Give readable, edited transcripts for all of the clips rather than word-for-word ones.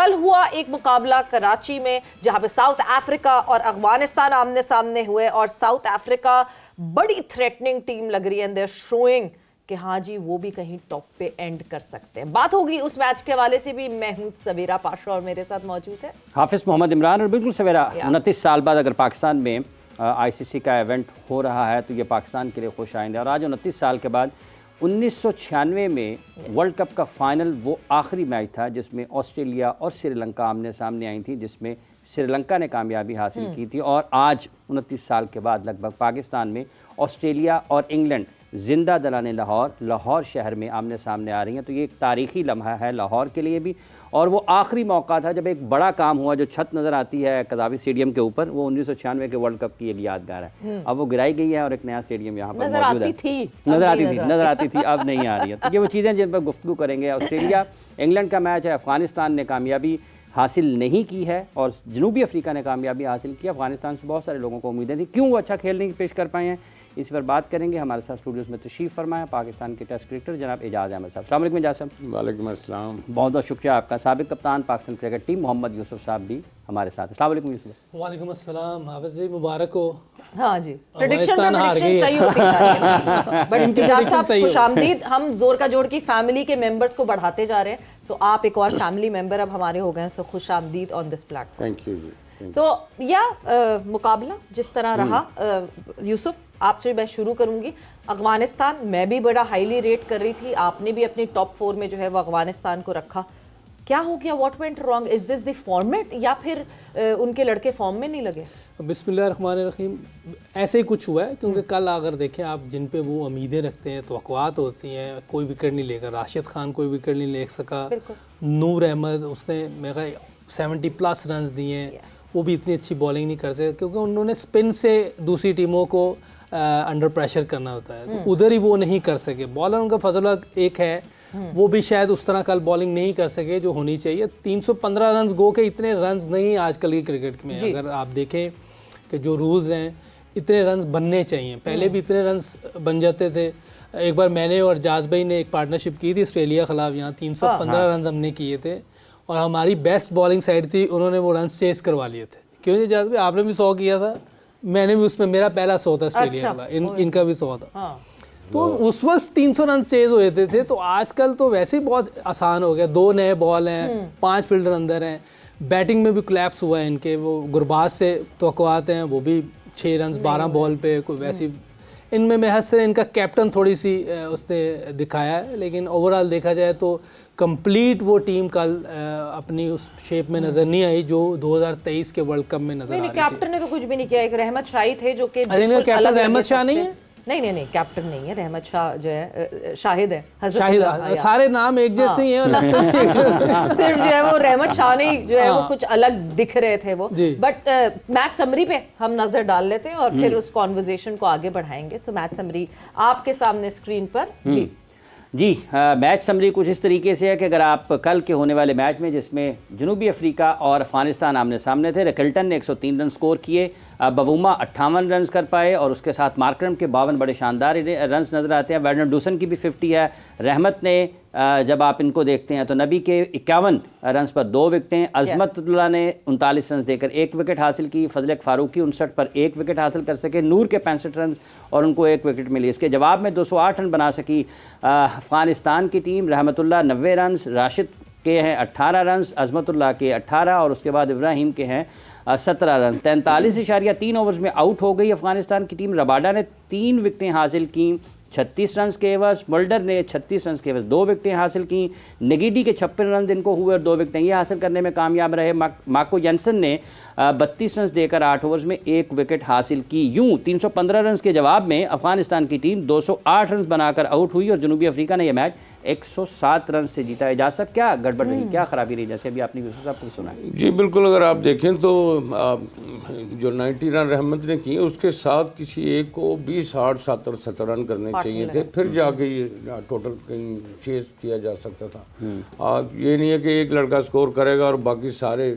कल हुआ एक मुकाबला कराची में जहां पे साउथ अफ्रीका और अफगानिस्तान आमने सामने हुए और साउथ अफ्रीका बड़ी थ्रेटनिंग टीम लग रही है एंड दे आर शोइंग कि हाँ जी वो भी कहीं टॉप पे एंड कर सकते हैं। बात होगी उस मैच के हवाले से भी। मैं हूं सवेरा पाशा और मेरे साथ मौजूद है हाफिज मोहम्मद इमरान। और बिल्कुल सवेरा, 29 साल बाद अगर पाकिस्तान में आईसीसी का इवेंट हो रहा है तो ये पाकिस्तान के लिए खुश आइंदा। और आज 29 साल के बाद 1996 में वर्ल्ड कप का फाइनल वो आखिरी मैच था जिसमें ऑस्ट्रेलिया और श्रीलंका आमने सामने आई थी, जिसमें श्रीलंका ने कामयाबी हासिल की थी। और आज 29 साल के बाद लगभग पाकिस्तान में ऑस्ट्रेलिया और इंग्लैंड जिंदा दलाने लाहौर शहर में आमने सामने आ रही हैं। तो ये एक तारीखी लम्हा है लाहौर के लिए भी। और वो आखिरी मौका था जब एक बड़ा काम हुआ, जो छत नज़र आती है कज़ावी स्टेडियम के ऊपर, वो 1996 के वर्ल्ड कप की एक यादगार है। अब वो गिराई गई है और एक नया स्टेडियम यहाँ पर मौजूद है। नज़र आती थी, अब नहीं आ रही है। तो ये वो चीज़ें जिन पर गुफ्तगू करेंगे। ऑस्ट्रेलिया इंग्लैंड का मैच है। अफगानिस्तान ने कामयाबी हासिल नहीं की है और जनूबी अफ्रीका ने कामयाबी हासिल की। अफगानिस्तान से बहुत सारे लोगों को उम्मीदें थी, क्यों वो अच्छा खेल नहीं पेश कर पाए हैं, इस पर बात करेंगे। हमारे साथ स्टूडियोज में तशरीफ़ फरमाया पाकिस्तान के टेस्ट क्रिकेटर जनाब एजाज़ अहमद साहब। अस्सलाम वालेकुम एजाज़ साहब। वालेकुम अस्सलाम। बहुत बहुत शुक्रिया आपका। साबिक़ कप्तान पाकिस्तान क्रिकेट टीम मोहम्मद यूसुफ साहब भी हमारे साथ। अस्सलाम वालेकुम यूसुफ। वालेकुम अस्सलाम। हाफिज़ जी मुबारक हो। हाँ जी, प्रेडिक्शन सही होती है बट इम्तियाज़ साहब खुशामदीद। हम जोर का जोड़ की फैमिली के मेंबर्स को बढ़ाते जा रहे हैं, सो आप एक और फैमिली मेंबर अब हमारे हो गए हैं, सो खुशामदीद on this platform. Thank you जी। सो मुकाबला जिस तरह रहा, यूसुफ आपसे मैं शुरू करूंगी। अफगानिस्तान मैं भी बड़ा हाईली रेट कर रही थी, आपने भी अपनी टॉप 4 में जो है वो अफगानिस्तान को रखा। क्या हो गया, what went wrong, is this the format या फिर उनके लड़के फॉर्म में नहीं लगे? बिस्मिल्लाहिर्रहमानिर्रहीम, ऐसे ही कुछ हुआ है क्योंकि कल अगर देखें आप, जिन पे वो उम्मीदें रखते हैं, तवक्कुआत होती हैं, कोई विकेट नहीं लेगा। राशिद खान कोई विकेट नहीं ले सका। नूर अहमद, उसने मेरा 70+ रन दिए, वो भी इतनी अच्छी बॉलिंग नहीं कर सके क्योंकि उन्होंने स्पिन से दूसरी टीमों को अंडर प्रेशर करना होता है, तो उधर ही वो नहीं कर सके। बॉलर उनका फजल एक है, वो भी शायद उस तरह कल बॉलिंग नहीं कर सके जो होनी चाहिए। 315 रन गो के इतने रन नहीं आजकल की क्रिकेट में। अगर आप देखें कि जो रूल्स हैं, इतने रन बनने चाहिए। पहले भी इतने रन बन जाते थे। एक बार मैंने और जाज भाई ने एक पार्टनरशिप की थी ऑस्ट्रेलिया के खिलाफ, यहाँ 315 रन हमने किए थे और हमारी बेस्ट बॉलिंग साइड थी, उन्होंने वो रन चेस करवा लिए थे। क्यों जी जाज भाई, आपने भी 100 किया था, मैंने भी उसमें, मेरा पहला 100 था ऑस्ट्रेलिया का, इनका भी 100 था। तो उस वक्त 300 रन चेज हुए थे। तो आजकल तो वैसे ही बहुत आसान हो गया। 2 नए बॉल हैं, 5 फील्डर अंदर हैं। बैटिंग में भी कोलैप्स हुआ है इनके। वो गुरबाज से तवक्कुआत हैं, वो भी 6 रन 12 बॉल पे, कोई वैसी। इनमें महज से इनका कैप्टन थोड़ी सी उसने दिखाया है, लेकिन ओवरऑल देखा जाए तो कंप्लीट वो टीम कल अपनी उस शेप में नजर नहीं आई जो 2023 के वर्ल्ड कप में नजर आ रही थी। कैप्टन ने तो कुछ भी नहीं किया। एक रहमत शाही थे जो कि कैप्टन रहमत शाह नहीं है। नहीं कैप्टन नहीं है, रहमत शाह जो है शाहिद है। शाहिद, सारे नाम एक जैसे ही हैं। सिर्फ जो है वो रहमत शाह नहीं, जो है वो कुछ अलग दिख रहे थे वो। बट मैच समरी पे हम नजर डाल लेते हैं और फिर उस कॉन्वर्जेशन को आगे बढ़ाएंगे। सो मैच समरी आपके सामने स्क्रीन पर जी। मैच समरी कुछ इस तरीके से है कि अगर आप कल के होने वाले मैच में, जिसमें जनूबी अफ्रीका और अफगानिस्तान आमने सामने थे, रिकल्टन ने 103 रन स्कोर किए, बवूमा 58 रन कर पाए और उसके साथ मार्करम के 52 बड़े शानदार रन्स नज़र आते हैं। वर्नर डूसन की भी 50 है। रहमत ने जब आप इनको देखते हैं तो नबी के 51 रन्स पर 2 विकेटें, अजमतुल्लाह ने 39 रन देकर 1 विकेट हासिल की, फजल फारूकी 59 पर 1 विकेट हासिल कर सके, नूर के 65 रन और उनको 1 विकेट मिली। इसके जवाब में 208 रन बना सकी अफगानिस्तान की टीम। रहमतुल्लाह 90 रन, राशिद के हैं 18 रन, अजमतुल्लाह के 18 और उसके बाद इब्राहिम के हैं 17 रन। 43.3 ओवर्स में आउट हो गई अफगानिस्तान की टीम। रबाडा ने 3 विकेटें हासिल की 36 रन के एवज। मुल्डर ने 36 रन के एवज 2 विकेटें हासिल की। निगीडी के 56 रन इनको हुए और 2 विकेटें ये हासिल करने में कामयाब रहे। मार्को जेनसन ने 32 रन देकर 8 ओवर्स में 1 विकेट हासिल की। यूं 315 रन के जवाब में अफगानिस्तान की टीम 208 रन बनाकर आउट हुई और जनूबी अफ्रीका ने यह मैच 107 रन से जीता। एजाज साहब, क्या गड़बड़ रही, क्या खराबी रही, जैसे अभी आपने यूसुफ साहब को सुना? जी बिल्कुल, अगर आप देखें तो जो 90 रन रहमत ने किए, उसके साथ किसी एक को 20, 60, 70 रन करने चाहिए थे, फिर जाके ये टोटल कहीं चेस किया जा सकता था। ये नहीं है कि एक लड़का स्कोर करेगा और बाकी सारे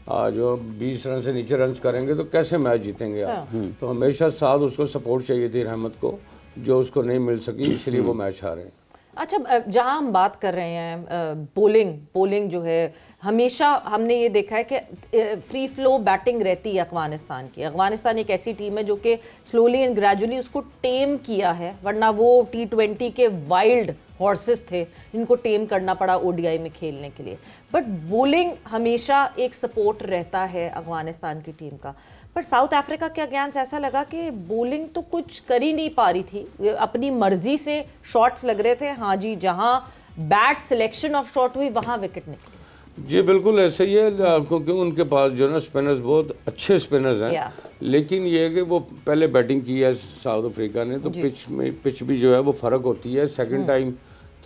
जो 20 रन से नीचे रन करेंगे तो कैसे मैच जीतेंगे आप। तो हमेशा साथ उसको सपोर्ट चाहिए थी रहमत को, जो उसको नहीं मिल सकी, इसलिए वो मैच हारे। अच्छा, जहां हम बात कर रहे हैं बॉलिंग जो है, हमेशा हमने ये देखा है कि फ्री फ्लो बैटिंग रहती है अफगानिस्तान की। अफगानिस्तान एक ऐसी टीम है जो कि स्लोली एंड ग्रेजुअली उसको टेम किया है, वरना वो T20 के वाइल्ड हॉर्सेस थे, इनको टेम करना पड़ा ODI में खेलने के लिए। बट बॉलिंग हमेशा एक सपोर्ट रहता है अफगानिस्तान की टीम का। पर साउथ अफ्रीका के अगेंस्ट ऐसा लगा कि बॉलिंग तो कुछ कर ही नहीं पा रही थी, अपनी मर्जी से शॉट्स लग रहे थे। हाँ जी, जहां बैट सिलेक्शन ऑफ शॉट हुई वहां विकेट निकली। जी बिल्कुल ऐसे ही है, क्योंकि उनके पास जो ना स्पिनर्स बहुत अच्छे स्पिनर्स हैं, लेकिन ये है कि वो पहले बैटिंग की है साउथ अफ्रीका ने, तो पिच भी जो है वो फ़र्क होती है। सेकंड टाइम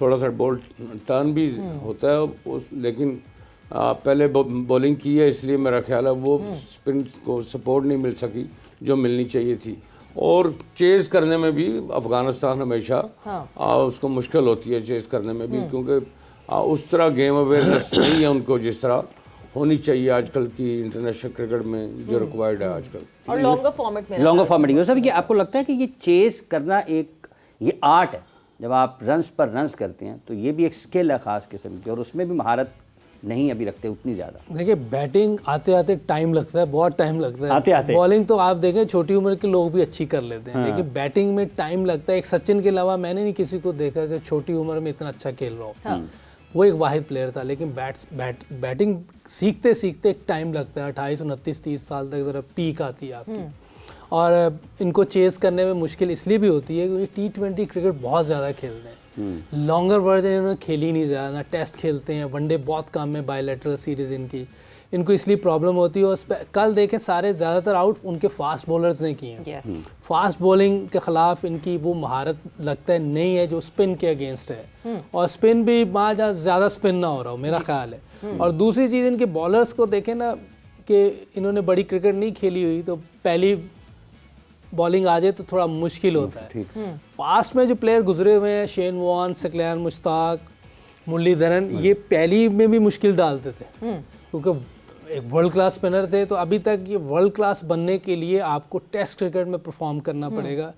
थोड़ा सा बॉल टर्न भी होता है लेकिन पहले बॉलिंग की है, इसलिए मेरा ख्याल है वो स्पिन को सपोर्ट नहीं मिल सकी जो मिलनी चाहिए थी। और चेज़ करने में भी अफ़गानिस्तान हमेशा उसको मुश्किल होती है चेज़ करने में भी, क्योंकि उस तरह गेम अवेयरनेस नहीं है उनको जिस तरह होनी चाहिए आजकल की इंटरनेशनल क्रिकेट में जो रिक्वायर्ड है आजकल। और लॉन्गर फॉर्मेट में यूसुफ, ये आपको लगता है कि ये चेस करना एक ये आर्ट है? जब आप रन्स पर रन्स करते हैं तो ये भी एक स्किल है ख़ास किस्म की, और उसमें भी महारत नहीं अभी रखते उतनी ज़्यादा। देखिए, बैटिंग आते आते टाइम लगता है, बहुत टाइम लगता है आते आते। बॉलिंग तो आप देखें छोटी उम्र के लोग भी अच्छी कर लेते हैं, लेकिन बैटिंग में टाइम लगता है। एक सचिन के अलावा मैंने नहीं किसी को देखा कि छोटी उम्र में इतना अच्छा खेल रहा हो। वो एक वाहिद प्लेयर था, लेकिन बैटिंग सीखते सीखते एक टाइम लगता है। 28, 29, 30 साल तक ज़रा पीक आती है आपकी। और इनको चेस करने में मुश्किल इसलिए भी होती है क्योंकि T20 क्रिकेट बहुत ज़्यादा खेलते हैं। लॉन्गर वर्जन इन्होंने खेली नहीं ज़्यादा, ना टेस्ट खेलते हैं, वनडे बहुत कम है, बायलैटरल सीरीज़ इनको इसलिए प्रॉब्लम होती है। और कल देखें सारे ज़्यादातर आउट उनके फास्ट बॉलर्स ने किए हैं। फास्ट बॉलिंग के ख़िलाफ़ इनकी वो महारत लगता है नहीं है जो स्पिन के अगेंस्ट है, और स्पिन भी वहाँ जहाँ ज़्यादा स्पिन ना हो रहा हो, मेरा ख्याल है। और दूसरी चीज़, इनके बॉलर्स को देखें ना कि इन्होंने बड़ी क्रिकेट नहीं खेली हुई, तो पहली बॉलिंग आ जाए तो थोड़ा मुश्किल होता है। पास्ट में जो प्लेयर गुजरे हुए हैं, शेन वॉर्न, सकलैन मुश्ताक, मुरलीधरन, ये पहली में भी मुश्किल डालते थे क्योंकि एक वर्ल्ड क्लास स्पिनर थे। तो अभी तक ये वर्ल्ड क्लास बनने के लिए आपको टेस्ट क्रिकेट में परफॉर्म करना पड़ेगा।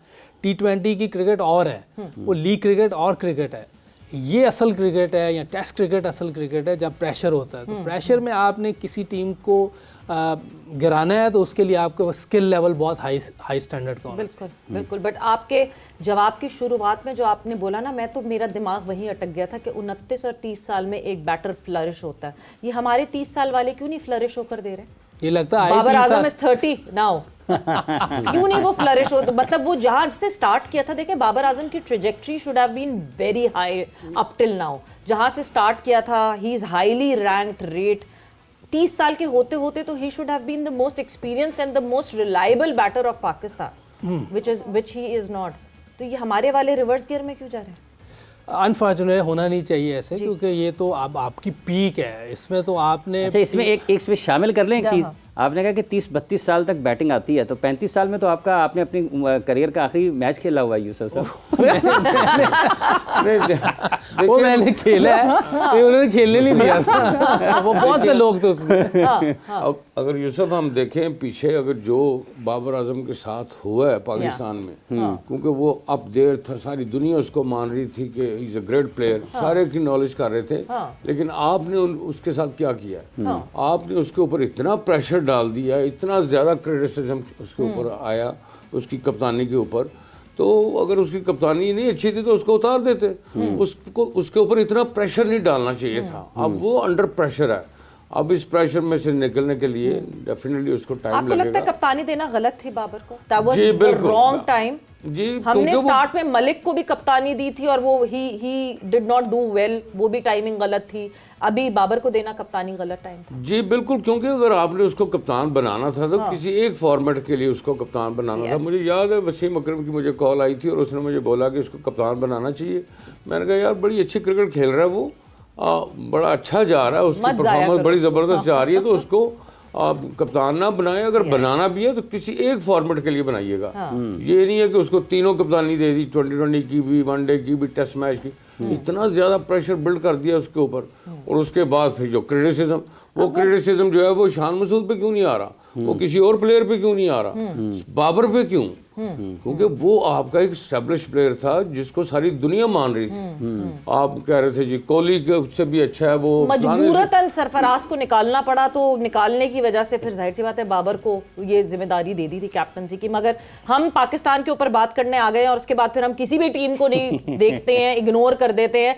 T20 की क्रिकेट और है, वो लीग क्रिकेट और क्रिकेट है। ये असल क्रिकेट है, या टेस्ट क्रिकेट असल क्रिकेट है जब प्रेशर होता है। तो प्रेशर में आपने किसी टीम को गिराना है तो उसके लिए आपको स्किल लेवल बहुत हाई स्टैंडर्ड का होना चाहिए। बिल्कुल बिल्कुल। बट आपके जवाब की शुरुआत में जो आपने बोला ना, मैं तो मेरा दिमाग वहीं अटक गया था कि 29 और 30 साल में एक बैटर फ्लरिश होता है। ये हमारे 30 साल वाले क्यों नहीं फ्लरिश होकर दे रहे? ये लगता है बाबर आजम इज 30 नाउ। क्यों नहीं वो फ्लरिश हो? तो मतलब वो जहां से स्टार्ट किया था, देखिए बाबर आजम की trajectory should have been very high up till now. जहां से स्टार्ट किया था, he is highly ranked rate. 30 साल के होते होते तो he should have been the most experienced and the most reliable batter of Pakistan, which he is not. तो ये हमारे वाले रिवर्स गियर में क्यों जा रहे हैं? अनफॉर्चुनेट होना नहीं चाहिए ऐसे, क्योंकि ये तो अब आपकी पीक है, इसमें तो आपने अच्छा, इसमें एक इसमें शामिल कर लें एक चीज़। आपने कहा कि 30-32 साल तक बैटिंग आती है, तो 35 साल में तो आपने अपनी करियर का आखिरी मैच खेला हुआ है यूसुफ साहब। वो मैंने खेला है, उन्होंने खेलने नहीं दिया था। वो बहुत से लोग थे उसमें। अगर यूसुफ हम देखें पीछे, अगर जो बाबर आजम के साथ हुआ है पाकिस्तान में, क्योंकि वो अप देयर था, सारी दुनिया उसको मान रही थी कि he is a great player, सारे की नॉलेज कर रहे थे, लेकिन आपने उसके साथ क्या किया? आपने उसके ऊपर इतना प्रेशर डाल दिया, इतना ज़्यादा क्रिटिसिज्म उसके ऊपर आया, उसकी कप्तानी के ऊपर। तो अगर उसकी कप्तानी नहीं अच्छी थी तो उसको उतार देते, उसको उसके ऊपर इतना प्रेशर नहीं डालना चाहिए था। अब वो अंडर प्रेशर है, अब इस प्रेशर में से निकलने के लिए डेफिनेटली उसको टाइम आपको लगेगा। लगता है कप्तानी देना गलत थी बाबर को? That was जी, the बिल्कुल। wrong time। जी, हमने क्योंकि स्टार्ट में मलिक को भी कप्तानी दी थी और वो he did not do well, वो भी टाइमिंग गलत थी। अभी बाबर को देना कप्तानी गलत टाइम था। जी बिल्कुल, क्योंकि अगर आपने उसको कप्तान बनाना था तो किसी एक फॉर्मेट के लिए उसको कप्तान बनाना था। मुझे याद है वसीम अकरम की मुझे कॉल आई थी और उसने मुझे बोला कि उसको कप्तान बनाना चाहिए। मैंने कहा यार बड़ी अच्छी क्रिकेट खेल रहा है वो, बड़ा अच्छा जा रहा है, उसकी परफॉर्मेंस बड़ी ज़बरदस्त जा रही है, तो उसको कप्तान ना बनाए। अगर बनाना भी है तो किसी एक फॉर्मेट के लिए बनाइएगा। ये नहीं है कि उसको तीनों कप्तानी दे दी, 2020 की भी, वनडे की भी, टेस्ट मैच की। इतना ज़्यादा प्रेशर बिल्ड कर दिया उसके ऊपर। और उसके बाद फिर जो क्रिटिसिज्म, वो क्रिटिसिज्म जो है वो शान मसूद पे क्यों नहीं आ रहा? वो किसी और प्लेयर पे क्यों नहीं आ रहा, बाबर पे क्यों? क्योंकि वो आपका एक स्टैब्लिश प्लेयर था जिसको सारी दुनिया मान रही थी। आप कह रहे थे जी कोहली के उससे भी अच्छा है वो, मजबूरतन सरफराज को निकालना पड़ा, तो निकालने की वजह से फिर जाहिर सी बात है बाबर को ये जिम्मेदारी दे दी थी कैप्टनसी की। मगर हम पाकिस्तान के ऊपर बात करने आ गए हैं और उसके बाद फिर हम किसी भी टीम को नहीं देखते हैं, इग्नोर कर देते हैं।